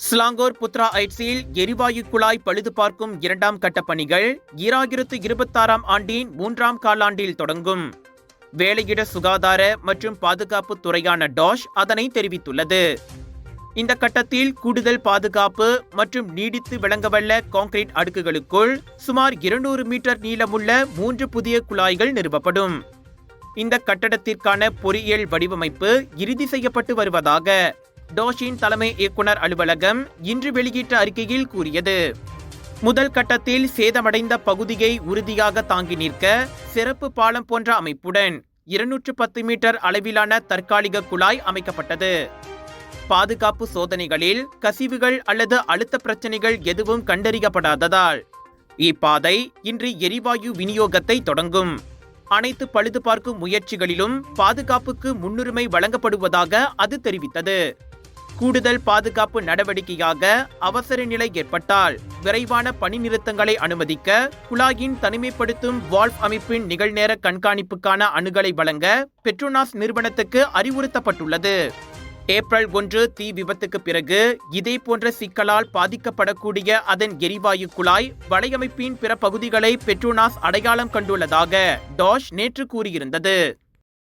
ஸ்லாங்கூர் புத்ரா ஐட்ஸில் எரிவாயு குழாய் பழுது பார்க்கும் 2ஆம் கட்ட பணிகள் 2026ஆம் ஆண்டின் 3ஆம் காலாண்டில் தொடங்கும். வேலையிட சுகாதார மற்றும் பாதுகாப்பு துறையான டாஷ் அதனை தெரிவித்துள்ளது. இந்த கட்டத்தில் கூடுதல் பாதுகாப்பு மற்றும் நீடித்து விளங்கவல்ல கான்கிரீட் அடுக்குகளுக்குள் சுமார் 200 மீட்டர் நீளமுள்ள 3 புதிய குழாய்கள் நிறுவப்படும். இந்த கட்டடத்திற்கான பொறியியல் வடிவமைப்பு இறுதி செய்யப்பட்டு வருவதாக டாஷின் தலைமை இயக்குனர் அலுவலகம் இன்று வெளியிட்ட அறிக்கையில் கூறியது. முதல் கட்டத்தில் சேதமடைந்த பகுதியை உறுதியாக தாங்கி நிற்க சிறப்பு பாலம் போன்ற அமைப்புடன் 210 மீட்டர் அளவிலான தற்காலிக குழாய் அமைக்கப்பட்டது. பாதுகாப்பு சோதனைகளில் கசிவுகள் அல்லது அழுத்த பிரச்சனைகள் எதுவும் கண்டறியப்படாததால் இப்பாதை இன்று எரிவாயு விநியோகத்தை தொடங்கும். அனைத்து பழுது பார்க்கும் முயற்சிகளிலும் பாதுகாப்புக்கு முன்னுரிமை வழங்கப்படுவதாக அது தெரிவித்தது. கூடுதல் பாதுகாப்பு நடவடிக்கையாக அவசர நிலை ஏற்பட்டால் விரைவான பணி நிறுத்தங்களை அனுமதிக்க குழாயின் தனிமைப்படுத்தும் வால்வ் அமைப்பின் நிகழ்நேர கண்காணிப்புக்கான அணுகலை வழங்க பெட்ரோனாஸ் நிறுவனத்துக்கு அறிவுறுத்தப்பட்டுள்ளது. ஏப்ரல் 1 தீ விபத்துக்கு பிறகு இதே போன்ற சிக்கலால் பாதிக்கப்படக்கூடிய அதன் எரிவாயு குழாய் வலையமைப்பின் பிற பகுதிகளை பெட்ரோனாஸ் அடையாளம் கண்டுள்ளதாக டாஷ் நேற்று கூறியிருந்தது.